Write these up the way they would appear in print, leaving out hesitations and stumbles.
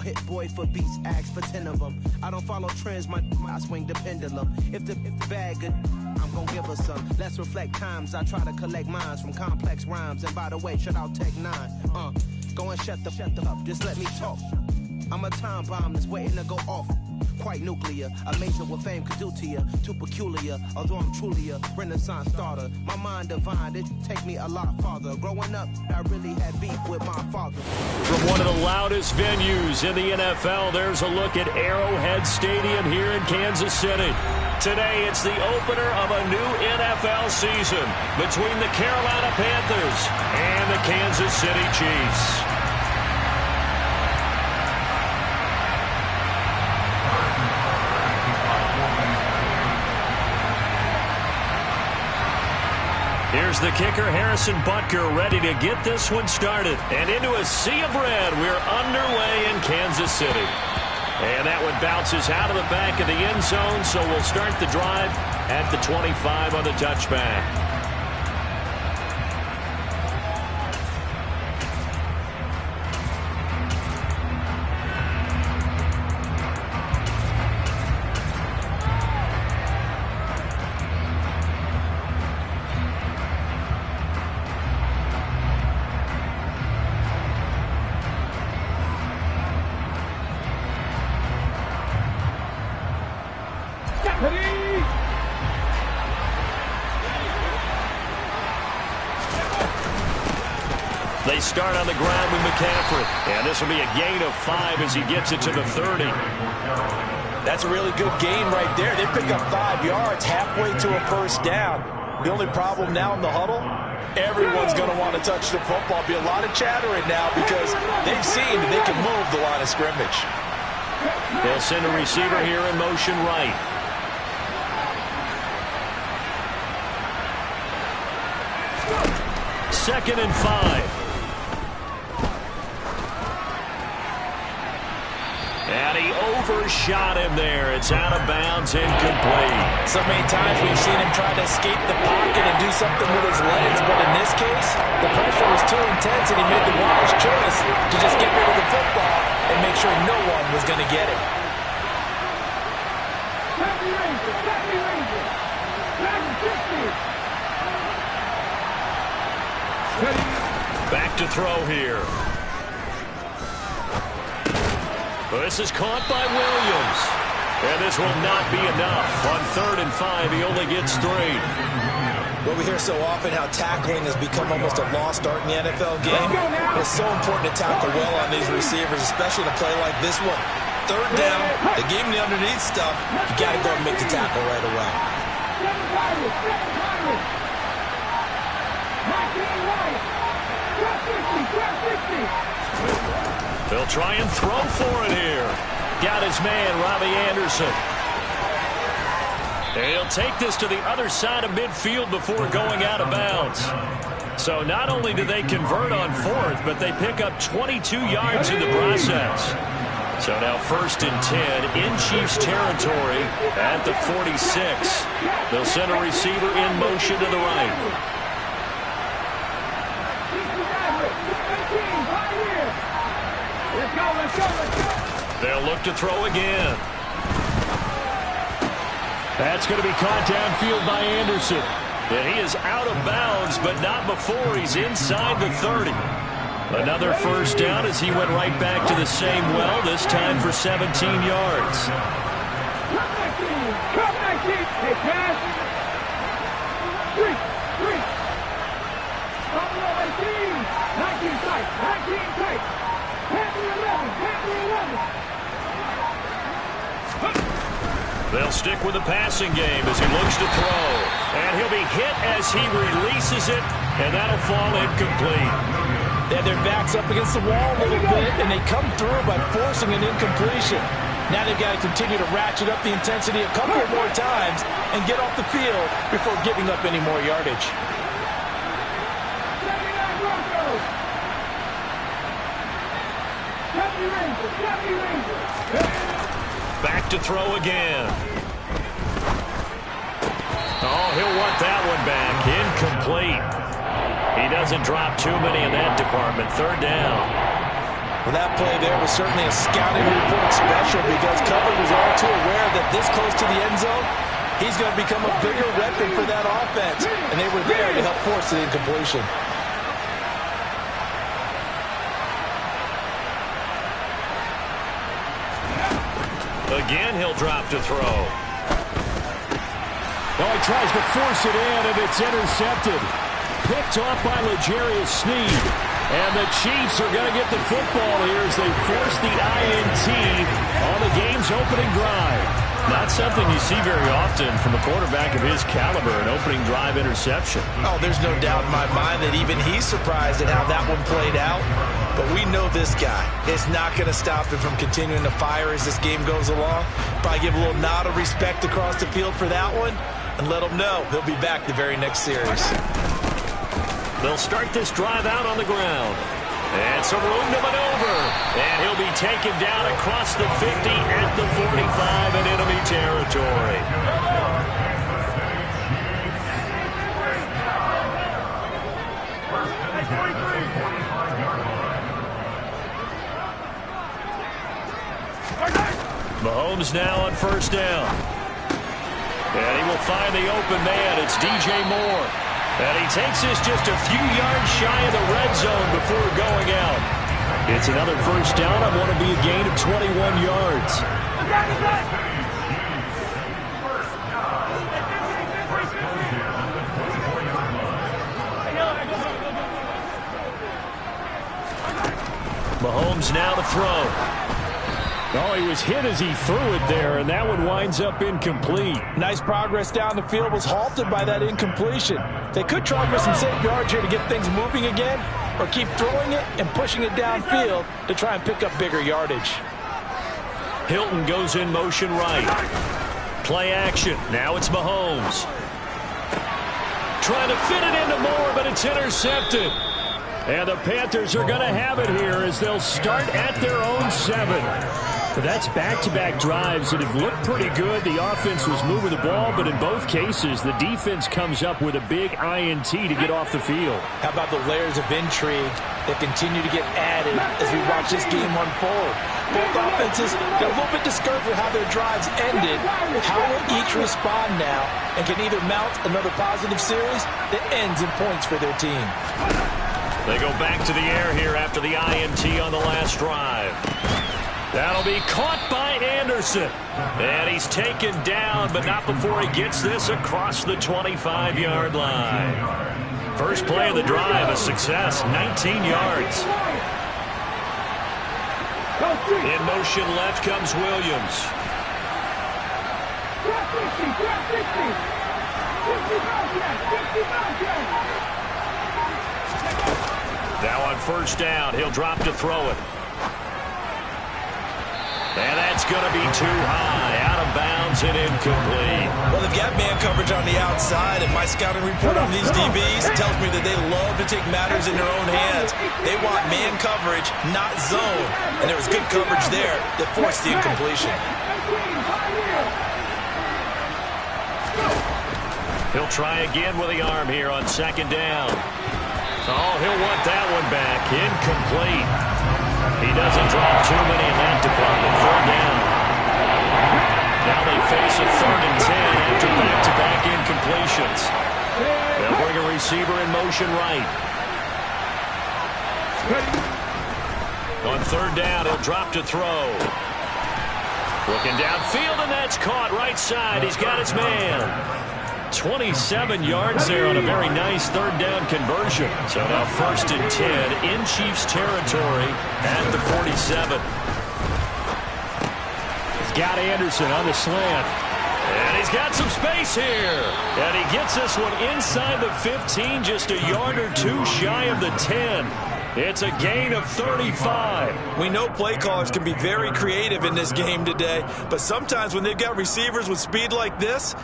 hit boy for beats, ask for 10 of them. I don't follow trends, I swing the pendulum. If the bag good, I'm gon' give her some. Let's reflect times, I try to collect minds from complex rhymes. And by the way, shut out Tech 9. Go and shut the up, just let me talk. I'm a time bomb that's waiting to go off. Quite nuclear, amazing what fame could do to you. Too peculiar, although I'm truly a renaissance starter. My mind divine, it take me a lot farther. Growing up, I really had beef with my father. From one of the loudest venues in the NFL, there's a look at Arrowhead Stadium here in Kansas City. Today, it's the opener of a new NFL season between the Carolina Panthers and the Kansas City Chiefs. Here's the kicker, Harrison Butker, ready to get this one started. And into a sea of red, we're underway in Kansas City. And that one bounces out of the back of the end zone, so we'll start the drive at the 25 on the touchback. They start on the ground with McCaffrey. And this will be a gain of 5 as he gets it to the 30. That's a really good gain right there. They pick up 5 yards halfway to a first down. The only problem now in the huddle, everyone's going to want to touch the football. Be a lot of chattering now because they've seen that they can move the line of scrimmage. They'll send a receiver here in motion right. Second and 5. And he overshot him there. It's out of bounds, incomplete. So many times we've seen him try to escape the pocket and do something with his legs, but in this case, the pressure was too intense and he made the wise choice to just get rid of the football and make sure no one was going to get it. Back to throw here. This is caught by Williams. And this will not be enough. On 3rd and 5, he only gets 3. Well, we hear so often how tackling has become almost a lost art in the NFL game. It's so important to tackle well on these receivers, especially in a play like this one. 3rd down, they gave him the underneath stuff. You got to go and make the tackle right away. They'll try and throw for it here. Got his man, Robbie Anderson. And he'll take this to the other side of midfield before going out of bounds. So not only do they convert on 4th, but they pick up 22 yards in the process. So now 1st and 10 in Chiefs territory at the 46. They'll send a receiver in motion to the right. They'll look to throw again. That's going to be caught downfield by Anderson. And he is out of bounds, but not before he's inside the 30. Another first down as he went right back to the same well, this time for 17 yards. They'll stick with the passing game as he looks to throw. And he'll be hit as he releases it, and that'll fall incomplete. They have their backs up against the wall a little bit, and they come through by forcing an incompletion. Now they've got to continue to ratchet up the intensity a couple more times and get off the field before giving up any more yardage. Back to throw again. Oh, he'll want that one back. Incomplete. He doesn't drop too many in that department. 3rd down. Well, that play there was certainly a scouting report special because coverage was all too aware that this close to the end zone, he's going to become a bigger weapon for that offense. And they were there to help force the incompletion. Again, he'll drop to throw. Well, he tries to force it in, and it's intercepted. Picked off by L'Jarius Sneed. And the Chiefs are going to get the football here as they force the INT on the game's opening drive. Not something you see very often from a quarterback of his caliber, an opening drive interception. Oh, there's no doubt in my mind that even he's surprised at how that one played out. But we know this guy is not going to stop him from continuing to fire as this game goes along. Probably give a little nod of respect across the field for that one and let him know he'll be back the very next series. They'll start this drive out on the ground. And some room to maneuver. And he'll be taken down across the 50 at the 45 in enemy territory. Mahomes now on first down. And he will find the open man. It's DJ Moore. And he takes this just a few yards shy of the red zone before going out. It's another first down on what will be a gain of 21 yards. Mahomes now to throw. Oh, he was hit as he threw it there, and that one winds up incomplete. Nice progress down the field was halted by that incompletion. They could try for some safe yards here to get things moving again, or keep throwing it and pushing it downfield to try and pick up bigger yardage. Hilton goes in motion right. Play action. Now it's Mahomes. Trying to fit it into Moore, but it's intercepted. And the Panthers are going to have it here as they'll start at their own 7. That's back-to-back drives that have looked pretty good. The offense was moving the ball, but in both cases, the defense comes up with a big INT to get off the field. How about the layers of intrigue that continue to get added as we watch this game unfold? Both offenses got a little bit discouraged with how their drives ended. How will each respond now and can either mount another positive series that ends in points for their team? They go back to the air here after the INT on the last drive. That'll be caught by Anderson. And he's taken down, but not before he gets this across the 25-yard line. First play of the drive, a success, 19 yards. In motion left comes Williams. Now on first down, he'll drop to throw it. And that's going to be too high, out of bounds and incomplete. Well, they've got man coverage on the outside, and my scouting report on these DBs tells me that they love to take matters in their own hands. They want man coverage, not zone. And there was good coverage there that forced the incompletion. He'll try again with the arm here on second down. Oh, he'll want that one back. Incomplete. He doesn't drop too many in that department. Third down. Now they face a 3rd and 10 after back-to-back incompletions. They'll bring a receiver in motion right. On third down, he'll drop to throw. Looking downfield, and that's caught right side. He's got his man. 27 yards there on a very nice third down conversion. So now 1st and 10 in Chiefs territory at the 47. He's got Anderson on the slant. And he's got some space here. And he gets this one inside the 15, just a yard or two shy of the 10. It's a gain of 35. We know play callers can be very creative in this game today, but sometimes when they've got receivers with speed like this,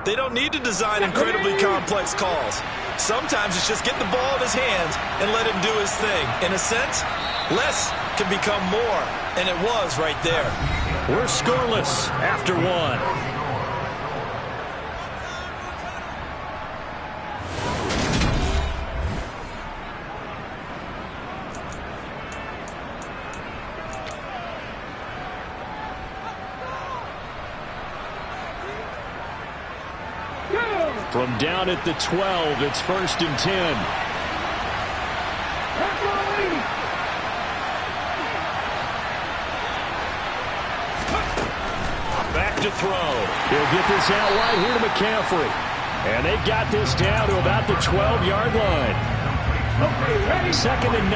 they don't need to design incredibly complex calls. Sometimes it's just get the ball in his hands and let him do his thing. In a sense, less can become more, and it was right there. We're scoreless after one. From down at the 12, it's 1st and 10. Back to throw. He'll get this out wide here to McCaffrey. And they've got this down to about the 12-yard line. 2nd and 9.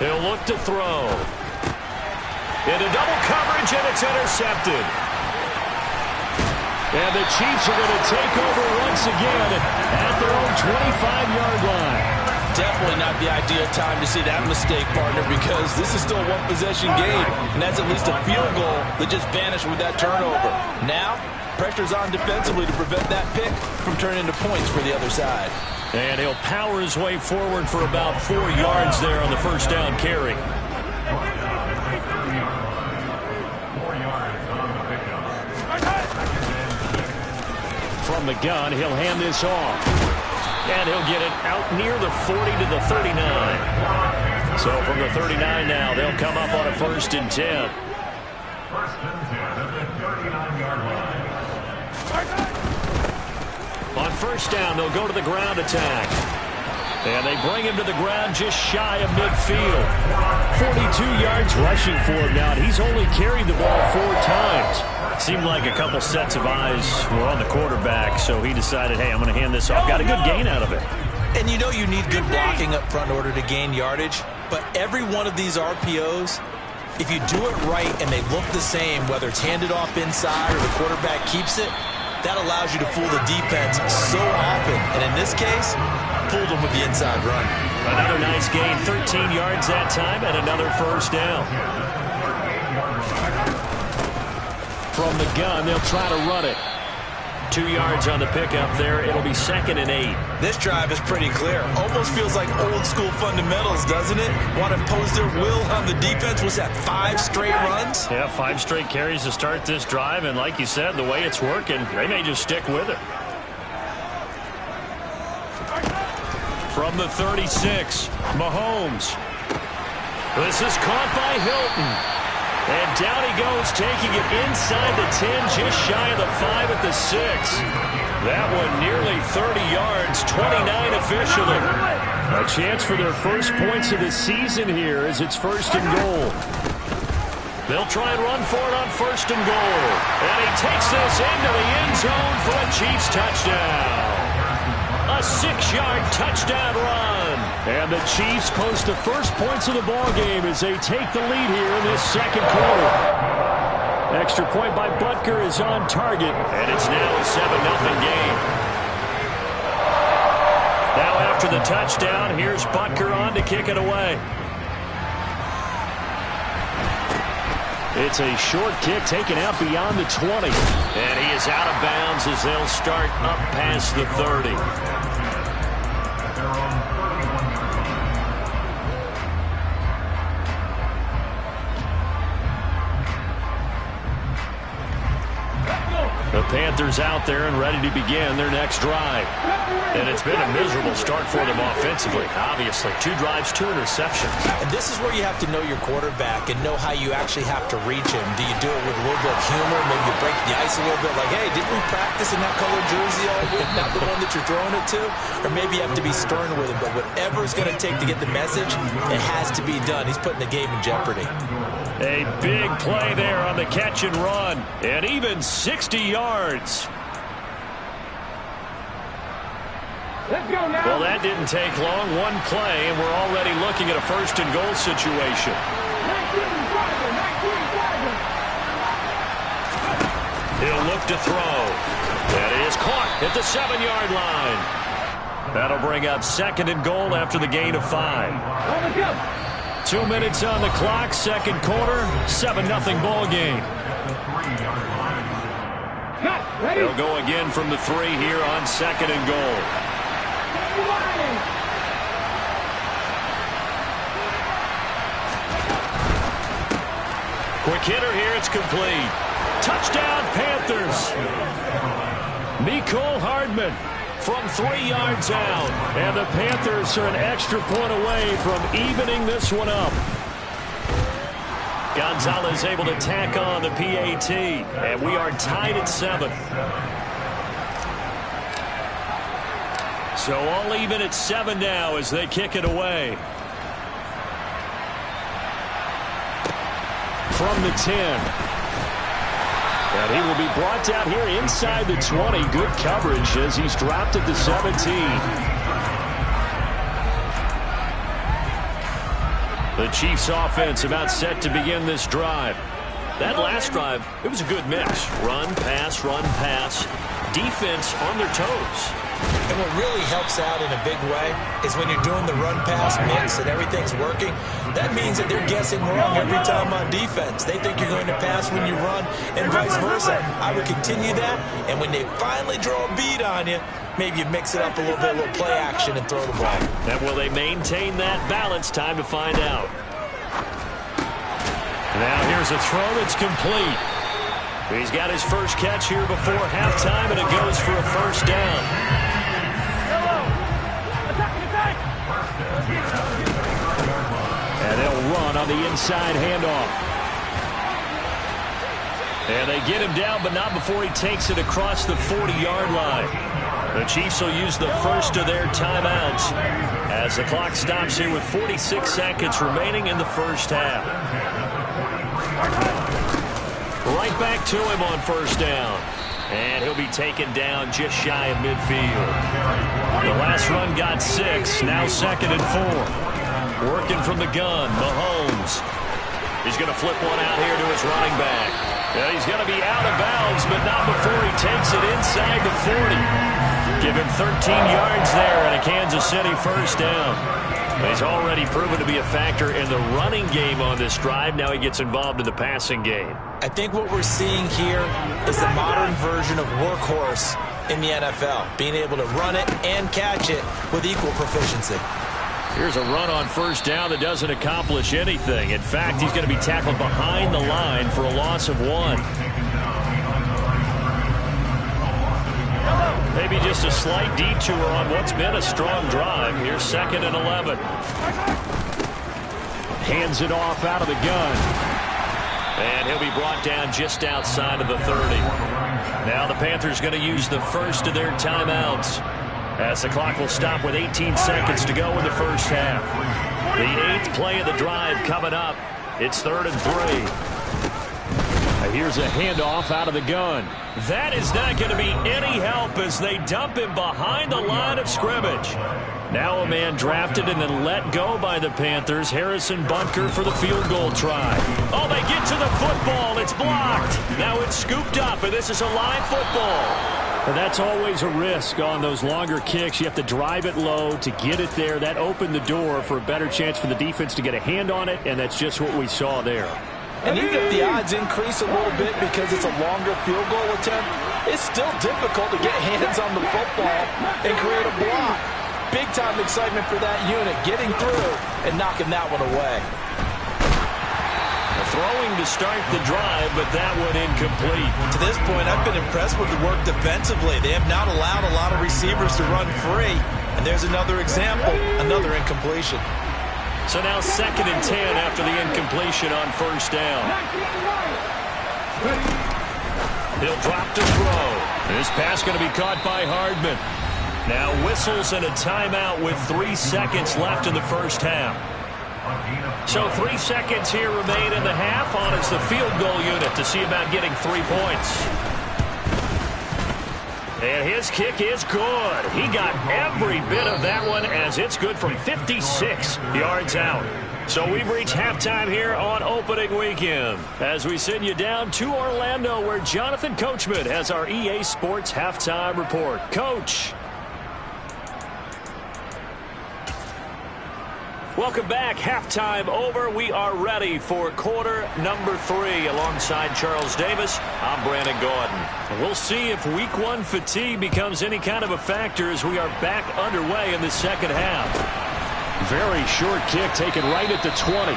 He'll look to throw. Into double coverage, and it's intercepted. And the Chiefs are going to take over once again at their own 25-yard line. Definitely not the ideal time to see that mistake, partner, because this is still a one-possession game, and that's at least a field goal that just vanished with that turnover. Now, pressure's on defensively to prevent that pick from turning into points for the other side. And he'll power his way forward for about 4 yards there on the first down carry. From the gun, he'll hand this off. And he'll get it out near the 40 to the 39. So from the 39 now, they'll come up on a 1st and 10. 1st and 10 at the 39-yard line. On first down, they'll go to the ground attack. And they bring him to the ground just shy of midfield. 42 yards rushing for him now. And he's only carried the ball 4 times. Seemed like a couple sets of eyes were on the quarterback, so he decided, hey, I'm going to hand this off. Got a good gain out of it. And you know you need good blocking up front in order to gain yardage, but every one of these RPOs, if you do it right and they look the same, whether it's handed off inside or the quarterback keeps it, that allows you to fool the defense so often. And in this case, fooled them with the inside run. Another nice gain, 13 yards that time, and another first down. From the gun, they'll try to run it. 2 yards on the pickup there. It'll be 2nd and 8. This drive is pretty clear. Almost feels like old school fundamentals, doesn't it? Want to impose their will on the defense. Was that 5 straight runs? Yeah, 5 straight carries to start this drive. And like you said, the way it's working, they may just stick with it. From the 36, Mahomes. This is caught by Hilton. And down he goes, taking it inside the 10, just shy of the 5 at the 6. That one nearly 30 yards, 29 officially. A chance for their first points of the season here as it's 1st and goal. They'll try and run for it on 1st and goal. And he takes this into the end zone for a Chiefs touchdown. A 6-yard touchdown run. And the Chiefs post the first points of the ball game as they take the lead here in this 2nd quarter. Extra point by Butker is on target, and it's now a 7-0 game. Now after the touchdown, here's Butker on to kick it away. It's a short kick taken out beyond the 20. And he is out of bounds as they'll start up past the 30. The Panthers out there and ready to begin their next drive. And it's been a miserable start for them offensively, obviously. 2 drives, 2 interceptions. And this is where you have to know your quarterback and know how you actually have to reach him. Do you do it with a little bit of humor? Maybe you break the ice a little bit like, hey, didn't we practice in that colored jersey all week? Not the one that you're throwing it to? Or maybe you have to be stern with him. But whatever it's going to take to get the message, it has to be done. He's putting the game in jeopardy. A big play there on the catch and run. And even 60 yards. Let's go now. Well, that didn't take long. One play, and we're already looking at a 1st and goal situation. He'll look to throw. That is caught at the 7-yard line. That'll bring up 2nd and goal after the gain of 5. 2 minutes on the clock, 2nd quarter, 7-0 ball game. They'll go again from the 3 here on 2nd and goal. Quick hitter here, it's complete. Touchdown, Panthers. Mecole Hardman from 3 yards out. And the Panthers are an extra point away from evening this one up. Gonzalez able to tack on the PAT. And we are tied at 7. So all even at 7 now as they kick it away. From the 10. And he will be brought down here inside the 20. Good coverage as he's dropped at the 17. The Chiefs offense about set to begin this drive. That last drive, it was a good mix. Run, pass. Defense on their toes. And what really helps out in a big way is when you're doing the run-pass mix and everything's working, that means that they're guessing wrong every time on defense. They think you're going to pass when you run and vice versa. I would continue that, and when they finally draw a beat on you, maybe you mix it up a little bit, a little play action and throw the ball. And will they maintain that balance? Time to find out. Now here's a throw that's complete. He's got his first catch here before halftime, and it goes for a first down. And they'll run on the inside handoff. And they get him down, but not before he takes it across the 40-yard line. The Chiefs will use the first of their timeouts as the clock stops here with 46 seconds remaining in the first half. Right back to him on first down. And he'll be taken down just shy of midfield. The last run got 6, now 2nd and 4. Working from the gun, Mahomes. He's going to flip one out here to his running back. Yeah, he's going to be out of bounds, but not before he takes it inside the 40. Give him 13 yards there and a Kansas City first down. He's already proven to be a factor in the running game on this drive. Now he gets involved in the passing game. I think what we're seeing here is the modern version of workhorse in the NFL, being able to run it and catch it with equal proficiency. Here's a run on first down that doesn't accomplish anything. In fact, he's going to be tackled behind the line for a loss of 1. Maybe just a slight detour on what's been a strong drive. Here's 2nd and 11. Hands it off out of the gun. And he'll be brought down just outside of the 30. Now the Panthers going to use the first of their timeouts as the clock will stop with 18 seconds to go in the first half. The 8th play of the drive coming up. It's 3rd and 3. Here's a handoff out of the gun. That is not going to be any help as they dump him behind the line of scrimmage. Now a man drafted and then let go by the Panthers. Harrison Butker for the field goal try. Oh, they get to the football. It's blocked. Now it's scooped up, and this is a live football. And that's always a risk on those longer kicks. You have to drive it low to get it there. That opened the door for a better chance for the defense to get a hand on it, and that's just what we saw there. And even if the odds increase a little bit because it's a longer field goal attempt, it's still difficult to get hands on the football and create a block. Big-time excitement for that unit, getting through and knocking that one away. Throwing to start the drive, but that one incomplete. To this point, I've been impressed with the work defensively. They have not allowed a lot of receivers to run free. And there's another example, another incompletion. So now 2nd and 10 after the incompletion on first down. He'll drop to throw. This pass going to be caught by Hardman. Now whistles and a timeout with 3 seconds left in the first half. So 3 seconds here remain in the half. On is the field goal unit to see about getting 3 points. And his kick is good. He got every bit of that one as it's good from 56 yards out. So we've reached halftime here on opening weekend as we send you down to Orlando where Jonathan Coachman has our EA Sports halftime report. Coach. Welcome back. Halftime over. We are ready for quarter number 3 alongside Charles Davis. I'm Brandon Gaudin. We'll see if week 1 fatigue becomes any kind of a factor as we are back underway in the second half. Very short kick taken right at the 20.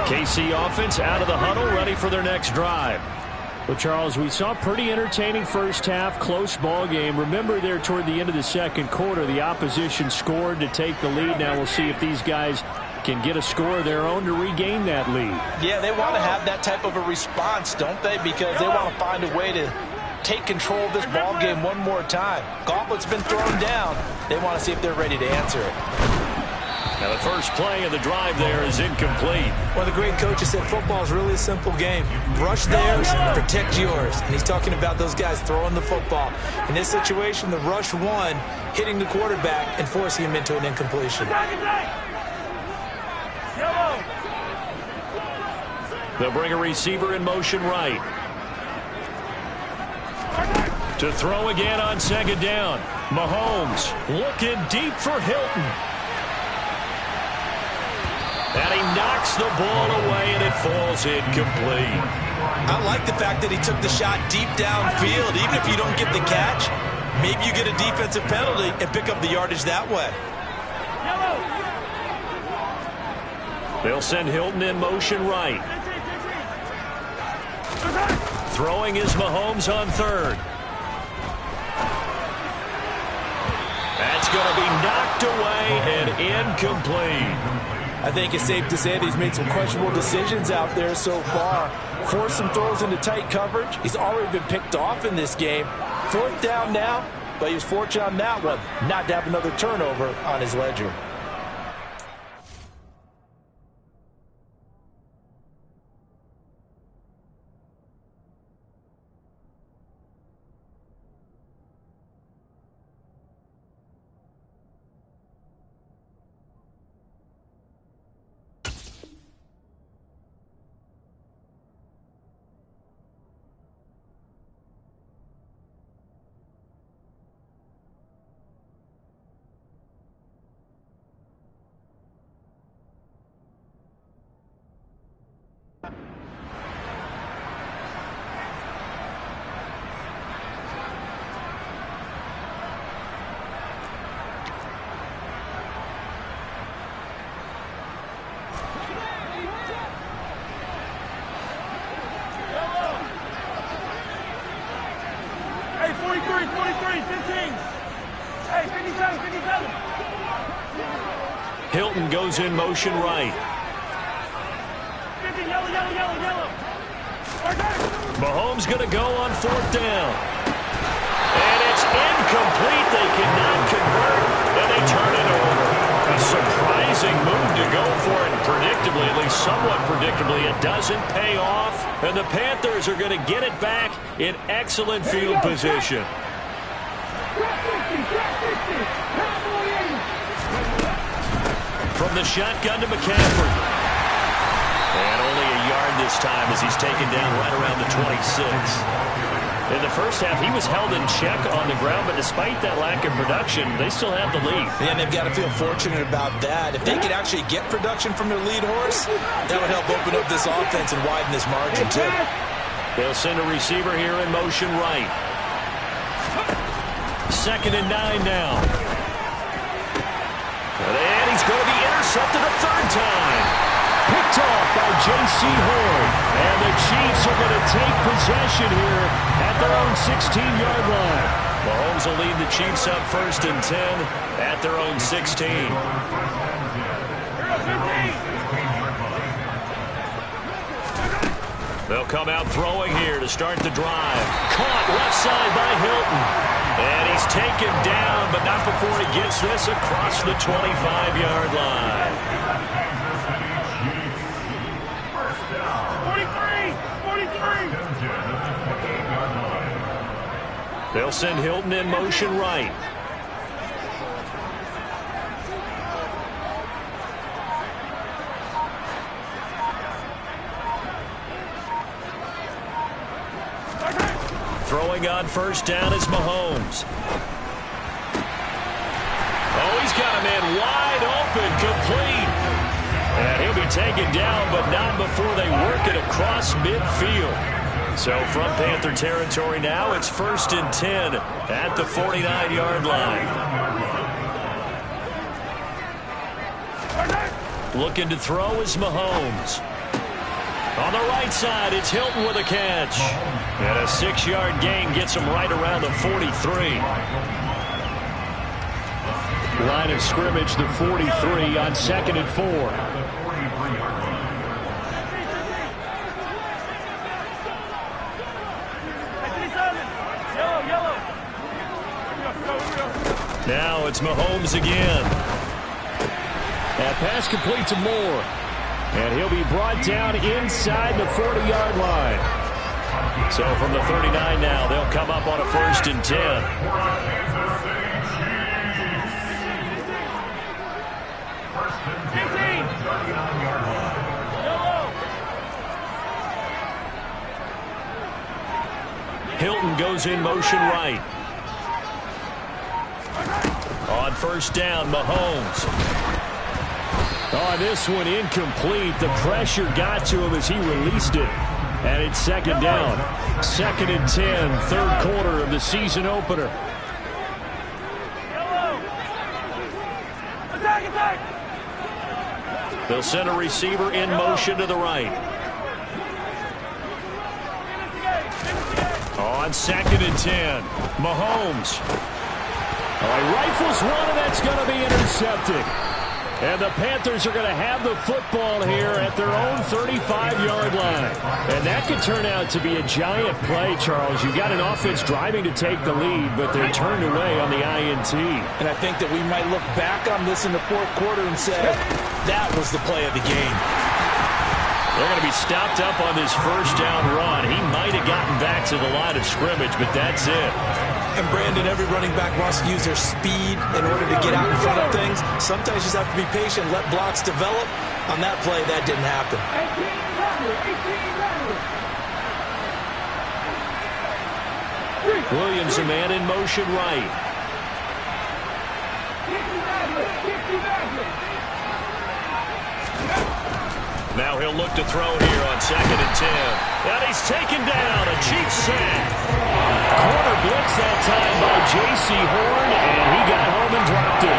KC KC offense out of the huddle, ready for their next drive. Well, Charles, we saw a pretty entertaining first half, close ball game. Remember there toward the end of the second quarter, the opposition scored to take the lead. Now we'll see if these guys can get a score of their own to regain that lead. Yeah, they want to have that type of a response, don't they? Because they want to find a way to take control of this ball game one more time. Gauntlet's been thrown down. They want to see if they're ready to answer it. Now the first play of the drive there is incomplete. One of the great coaches said football is really a simple game. Rush theirs, protect yours. And he's talking about those guys throwing the football. In this situation, the rush one, hitting the quarterback and forcing him into an incompletion. They'll bring a receiver in motion right. To throw again on second down. Mahomes looking deep for Hilton. And he knocks the ball away, and it falls incomplete. I like the fact that he took the shot deep downfield. Even if you don't get the catch, maybe you get a defensive penalty and pick up the yardage that way. They'll send Hilton in motion right. Throwing is Mahomes on third. That's going to be knocked away and incomplete. I think it's safe to say that he's made some questionable decisions out there so far. Forced some throws into tight coverage. He's already been picked off in this game. Fourth down now, but he was fortunate on that one not to have another turnover on his ledger. Hilton goes in motion right. Mahomes going to go on fourth down. And it's incomplete. They cannot convert, and they turn it over. A surprising move to go for it. Predictably, at least somewhat predictably, it doesn't pay off. And the Panthers are going to get it back in excellent field position. From the shotgun to McCaffrey. And only a yard this time as he's taken down right around the 26. In the first half, he was held in check on the ground, but despite that lack of production, they still have the lead. And they've got to feel fortunate about that. If they could actually get production from their lead horse, that would help open up this offense and widen this margin, too. They'll send a receiver here in motion right. 2nd and 9 now. And he's going to be intercepted a third time. Picked off by J.C. Horn. And the Chiefs are going to take possession here at their own 16-yard line. Mahomes will lead the Chiefs up 1st and 10 at their own 16. They'll come out throwing here to start the drive. Caught left side by Hilton. And he's taken down, but not before he gets this across the 25-yard line. 43. They'll send Hilton in motion right. Throwing on first down is Mahomes. Oh, he's got a man wide open, complete. And he'll be taken down, but not before they work it across midfield. So from Panther territory now, it's 1st and 10 at the 49-yard line. Looking to throw is Mahomes. On the right side, it's Hilton with a catch. And a 6-yard gain gets him right around the 43. Line of scrimmage, the 43 on 2nd and 4. Now it's Mahomes again. That pass complete to Moore. And he'll be brought down inside the 40-yard line. So from the 39 now, they'll come up on a 1st and 10. Hilton goes in motion right. On 1st down, Mahomes. Oh, this one incomplete. The pressure got to him as he released it. And it's 2nd down. 2nd and 10, 3rd quarter of the season opener. They'll send a receiver in motion to the right. On 2nd and 10, Mahomes. Oh, he rifles one, and that's going to be intercepted. And the Panthers are going to have the football here at their own 35-yard line. And that could turn out to be a giant play, Charles. You've got an offense driving to take the lead, but they're turned away on the INT. And I think that we might look back on this in the 4th quarter and say, that was the play of the game. They're going to be stopped up on this 1st down run. He might have gotten back to the line of scrimmage, but that's it. And Brandon, every running back wants to use their speed in order to get out in front of things. Sometimes you just have to be patient, let blocks develop. On that play, that didn't happen. Williams, a man in motion right. Now he'll look to throw here on 2nd and 10. And he's taken down, a Chiefs sack. Corner blitz that time by J.C. Horn, and he got home and dropped it.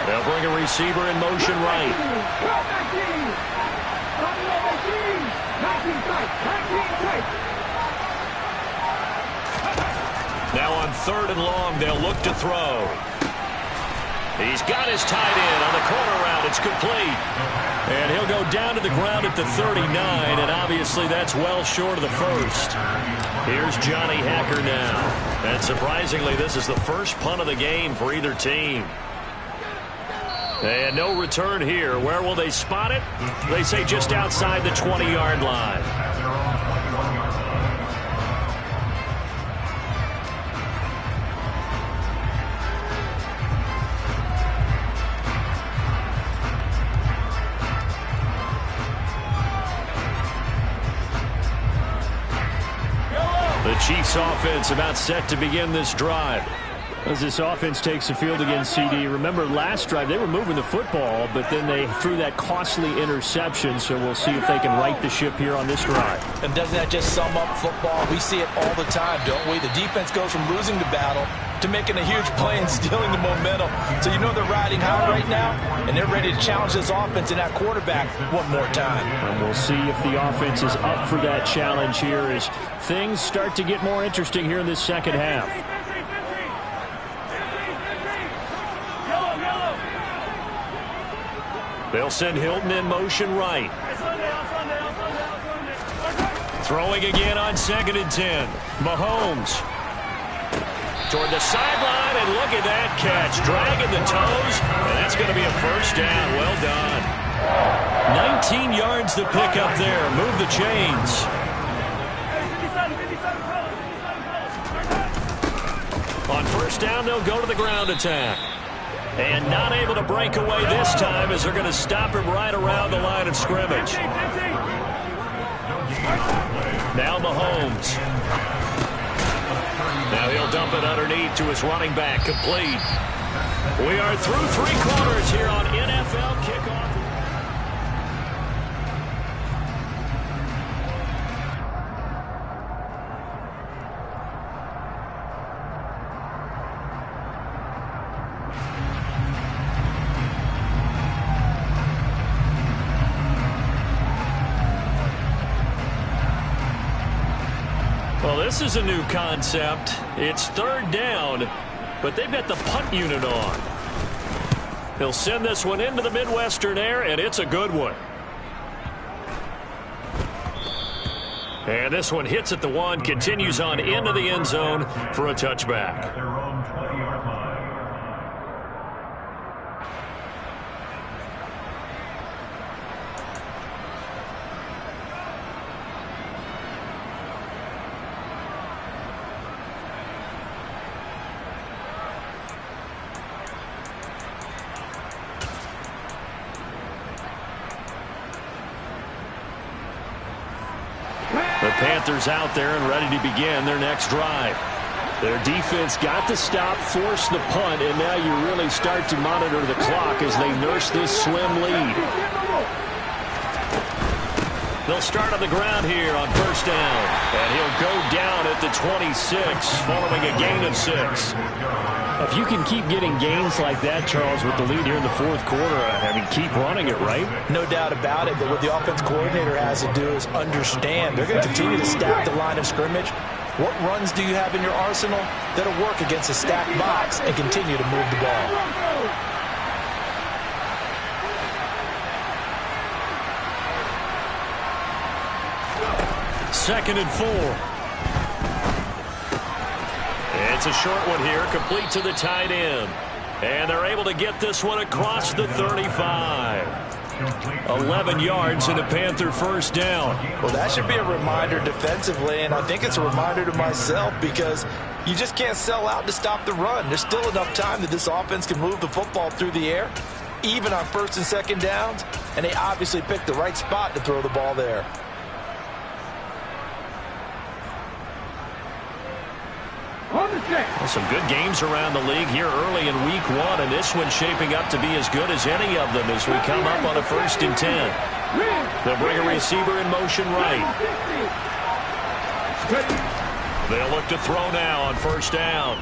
They'll bring a receiver in motion right. Now on 3rd and long, they'll look to throw. He's got his tight end on the corner route. It's complete. And he'll go down to the ground at the 39, and obviously that's well short of the 1st. Here's Johnny Hacker now. And surprisingly, this is the first punt of the game for either team. And no return here. Where will they spot it? They say just outside the 20-yard line. The Chiefs offense about set to begin this drive. As this offense takes the field against CD. Remember last drive they were moving the football, but then they threw that costly interception, so we'll see if they can right the ship here on this drive. And doesn't that just sum up football? We see it all the time, don't we? The defense goes from losing the battle to making a huge play and stealing the momentum. So you know they're riding high right now, and they're ready to challenge this offense and that quarterback one more time. And we'll see if the offense is up for that challenge here as things start to get more interesting here in this 2nd half. They'll send Hilton in motion right. Throwing again on 2nd and 10. Mahomes. Toward the sideline, and look at that catch. Dragging the toes, and that's going to be a 1st down. Well done. 19 yards to pick up there. Move the chains. On 1st down, they'll go to the ground attack. And not able to break away this time as they're going to stop him right around the line of scrimmage. Now Mahomes. Now he'll dump it underneath to his running back. Complete. We are through 3 quarters here on NFL Kickoff. this is a new concept. It's third down, but they've got the punt unit on. He'll send this one into the Midwestern air, and it's a good one. And this one hits at the 1, continues on into the end zone for a touchback. At their own 20-yard line. The Panthers out there and ready to begin their next drive. Their defense got the stop, forced the punt, and now you really start to monitor the clock as they nurse this slim lead. They'll start on the ground here on first down, and he'll go down at the 26 following a gain of 6. If you can keep getting gains like that, Charles, with the lead here in the fourth quarter, I mean, keep running it, right? No doubt about it, but what the offense coordinator has to do is understand they're going to continue to stack the line of scrimmage. What runs do you have in your arsenal that'll work against a stacked box and continue to move the ball? Second and 4. It's a short one here, complete to the tight end. And they're able to get this one across the 35. 11 yards and a Panther first down. Well, that should be a reminder defensively, and I think it's a reminder to myself because you just can't sell out to stop the run. There's still enough time that this offense can move the football through the air, even on first and second downs, and they obviously picked the right spot to throw the ball there. Well, some good games around the league here early in week 1, and this one's shaping up to be as good as any of them as we come up on a 1st and 10. They'll bring a receiver in motion right. They'll look to throw now on first down.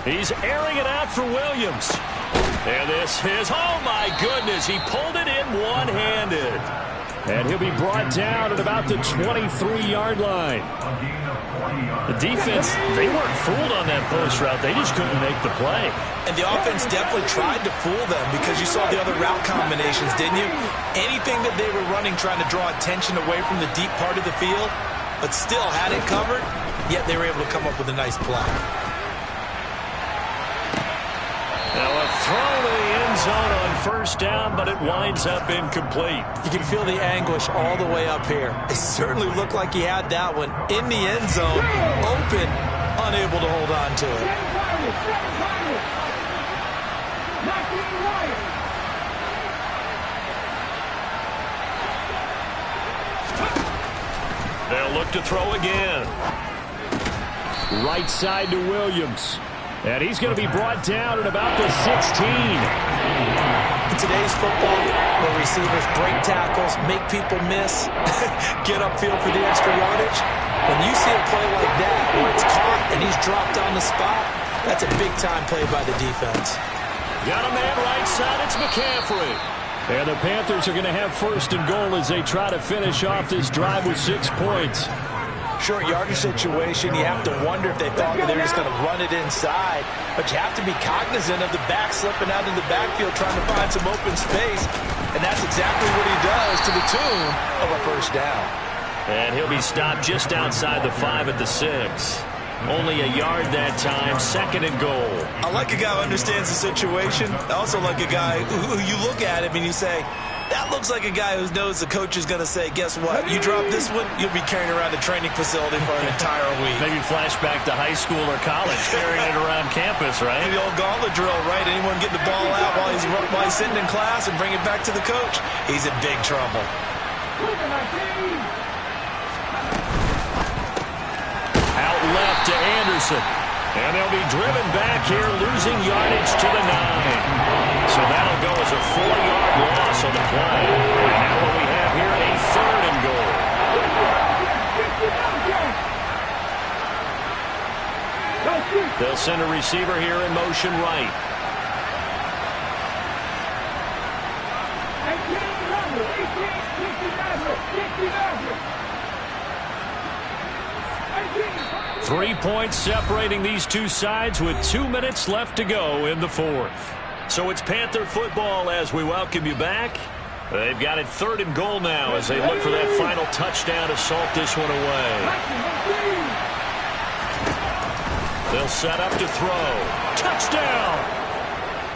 He's airing it out for Williams. And this is, oh my goodness, he pulled it in one-handed. And he'll be brought down at about the 23-yard line. The defense, they weren't fooled on that post route. They just couldn't make the play. And the offense definitely tried to fool them because you saw the other route combinations, didn't you? Anything that they were running trying to draw attention away from the deep part of the field, but still had it covered, yet they were able to come up with a nice play. Now a throw to the end zone on first down, but it winds up incomplete. You can feel the anguish all the way up here. It certainly looked like he had that one in the end zone, open, unable to hold on to it. They'll look to throw again. Right side to Williams. And he's going to be brought down at about the 16. In today's football, where receivers break tackles, make people miss, get upfield for the extra yardage, when you see a play like that where it's caught and he's dropped on the spot, that's a big-time play by the defense. Got a man right side, it's McCaffrey. And the Panthers are going to have first and goal as they try to finish off this drive with 6 points. Short yardage situation, you have to wonder if they thought that they were just going to run it inside. But you have to be cognizant of the back slipping out of the backfield trying to find some open space. And that's exactly what he does to the tune of a first down. And he'll be stopped just outside the 5 at the 6. Only a yard that time, second and goal. I like a guy who understands the situation. I also like a guy who you look at him and you say, that looks like a guy who knows the coach is going to say, guess what? You drop this one, you'll be carrying around a training facility for an entire week. Maybe flashback to high school or college, carrying it around campus, right? The old gauntlet drill, right? Anyone get the ball out while he's sitting in class and bring it back to the coach? He's in big trouble. Out left to Anderson. And they'll be driven back here, losing yardage to the 9. So that'll go as a 4-yard loss on the play. And now what we have here, a third and goal. They'll send a receiver here in motion right. 3 points separating these two sides with 2 minutes left to go in the fourth. So it's Panther football as we welcome you back. They've got it 3rd and goal now as they look for that final touchdown to salt this one away. They'll set up to throw. Touchdown!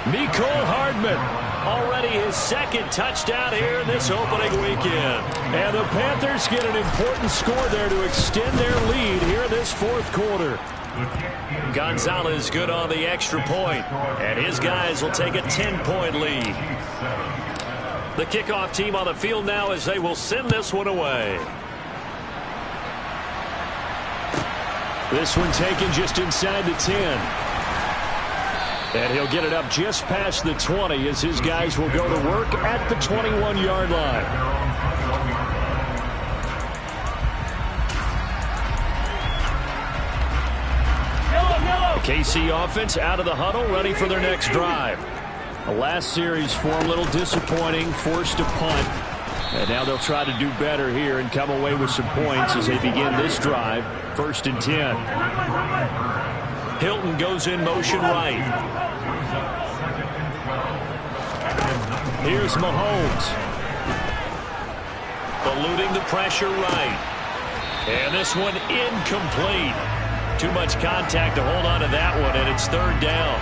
Mecole Hardman. Already his 2nd touchdown here in this opening weekend. And the Panthers get an important score there to extend their lead here in this 4th quarter. Gonzalez good on the extra point, and his guys will take a 10-point lead. The kickoff team on the field now as they will send this one away. This one taken just inside the 10. And he'll get it up just past the 20 as his guys will go to work at the 21-yard line. The KC offense out of the huddle, ready for their next drive. The last series for them a little disappointing, forced a punt. And now they'll try to do better here and come away with some points as they begin this drive. 1st and 10. Hilton goes in motion right. Here's Mahomes. Eluding the pressure right. And this one incomplete. Too much contact to hold on to that one, and it's 3rd down.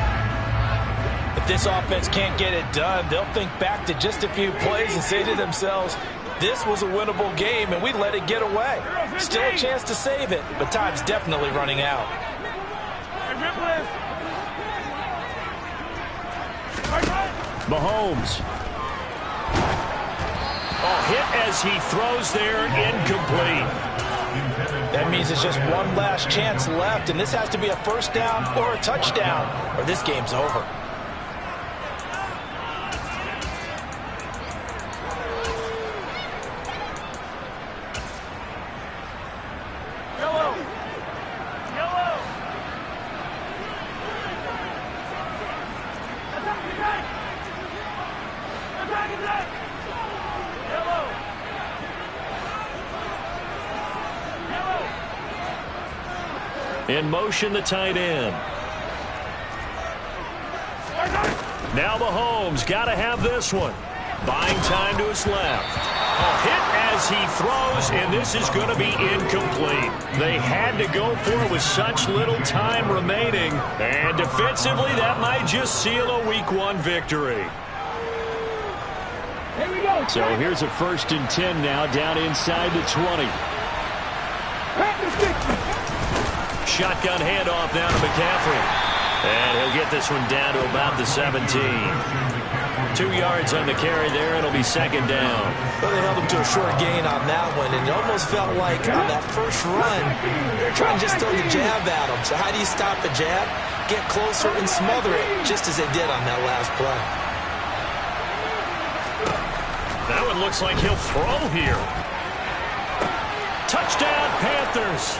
If this offense can't get it done, they'll think back to just a few plays and say to themselves, this was a winnable game, and we let it get away. Still a chance to save it, but time's definitely running out. Mahomes. Oh, hit as he throws there, incomplete. That means it's just one last chance left, and this has to be a 1st down or a touchdown, or this game's over. In motion, the tight end. Now Mahomes got to have this one. Buying time to his left. A hit as he throws, and this is going to be incomplete. They had to go for it with such little time remaining. And defensively, that might just seal a Week 1 victory. So here's a 1st and 10 now, down inside the 20. Shotgun handoff down to McCaffrey. And he'll get this one down to about the 17. 2 yards on the carry there. It'll be 2nd down. Well, they held him to a short gain on that one, and it almost felt like on that first run, they're trying to just throw the jab at him. So how do you stop the jab? Get closer and smother it, just as they did on that last play. That one looks like he'll throw here. Touchdown, Panthers.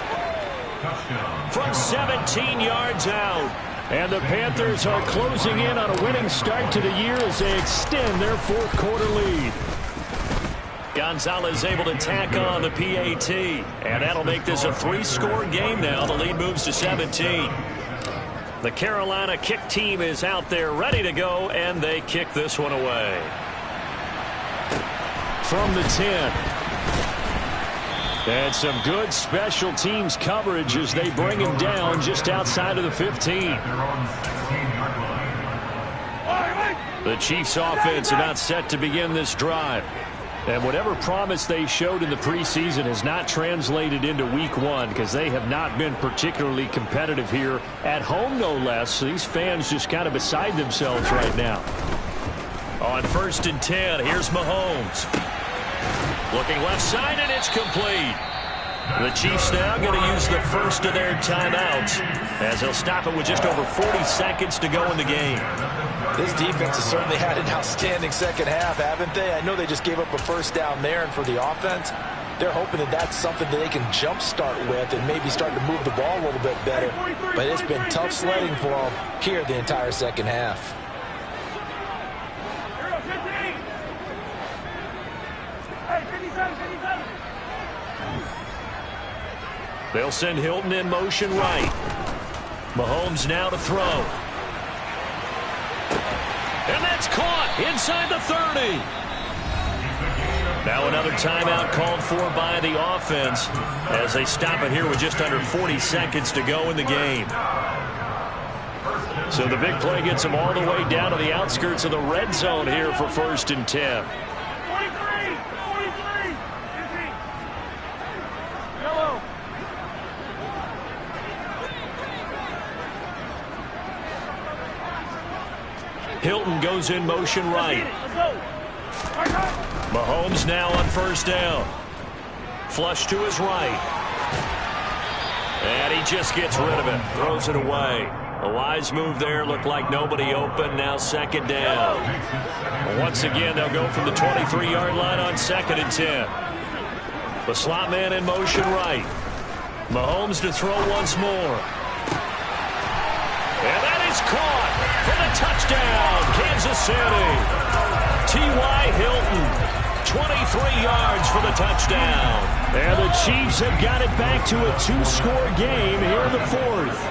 From 17 yards out. And the Panthers are closing in on a winning start to the year as they extend their 4th quarter lead. Gonzalez able to tack on the PAT. And that'll make this a 3-score game now. The lead moves to 17. The Carolina kick team is out there ready to go, and they kick this one away. From the 10. And some good special teams coverage as they bring him down just outside of the 15. The Chiefs offense about set to begin this drive. And whatever promise they showed in the preseason has not translated into Week 1 because they have not been particularly competitive here at home, no less. These fans just kind of beside themselves right now. On 1st and 10, here's Mahomes. Looking left side, and it's complete. The Chiefs now going to use the first of their timeouts as they'll stop it with just over 40 seconds to go in the game. This defense has certainly had an outstanding second half, haven't they? I know they just gave up a 1st down there, and for the offense, they're hoping that that's something that they can jumpstart with and maybe start to move the ball a little bit better. But it's been tough sledding for them here the entire second half. They'll send Hilton in motion right. Mahomes now to throw. And that's caught inside the 30. Now another timeout called for by the offense as they stop it here with just under 40 seconds to go in the game. So the big play gets them all the way down to the outskirts of the red zone here for 1st and 10. Hilton goes in motion right. Mahomes now on 1st down. Flush to his right. And he just gets rid of it. Throws it away. A wise move there. Looked like nobody open. Now 2nd down. Once again, they'll go from the 23-yard line on 2nd and 10. The slot man in motion right. Mahomes to throw once more. And that is caught for the touchdown, Kansas City. T.Y. Hilton, 23 yards for the touchdown. And the Chiefs have got it back to a 2-score game here in the 4th.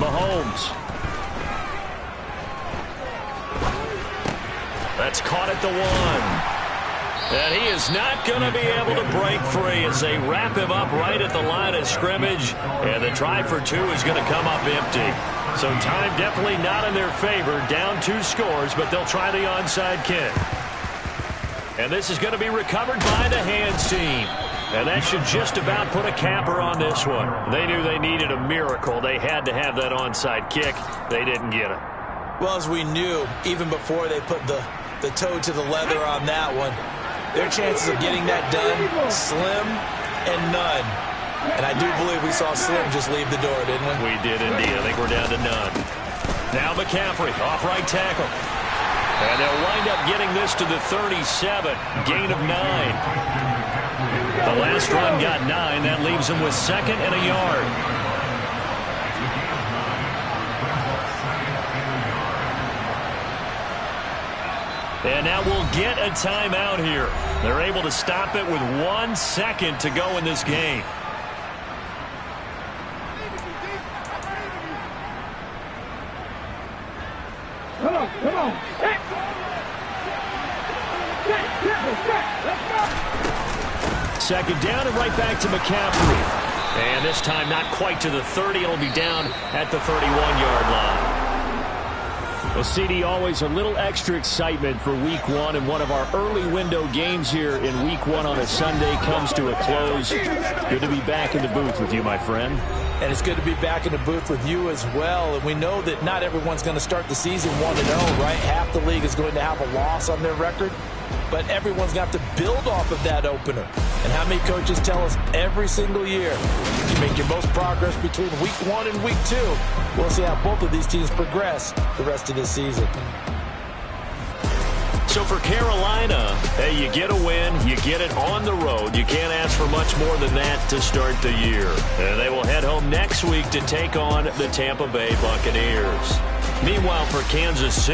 Mahomes. That's caught at the 1. And he is not going to be able to break free as they wrap him up right at the line of scrimmage. And the try for 2 is going to come up empty. So time definitely not in their favor. Down 2 scores, but they'll try the onside kick. And this is going to be recovered by the hands team. And that should just about put a capper on this one. They knew they needed a miracle. They had to have that onside kick. They didn't get it. Well, as we knew, even before they put the toe to the leather on that one, their chances of getting that done, slim and none. And I do believe we saw Slim just leave the door, didn't we? We did indeed. I think we're down to none. Now McCaffrey, off right tackle. And they'll wind up getting this to the 37, gain of 9. The last run got 9. That leaves them with 2nd and a yard. And now we'll get a timeout here. They're able to stop it with 1 second to go in this game. Come on. Second down and right back to McCaffrey. And this time not quite to the 30. It'll be down at the 31-yard line. Well, CD, always a little extra excitement for Week 1, and one of our early window games here in Week 1 on a Sunday comes to a close. Good to be back in the booth with you, my friend. And it's good to be back in the booth with you as well. And we know that not everyone's going to start the season 1-0, right? Half the league is going to have a loss on their record. But everyone's going to have to build off of that opener. And how many coaches tell us every single year, you make your most progress between Week 1 and Week 2. We'll see how both of these teams progress the rest of this season. So for Carolina, hey, you get a win, you get it on the road. You can't ask for much more than that to start the year. And they will head home next week to take on the Tampa Bay Buccaneers. Meanwhile, for Kansas City,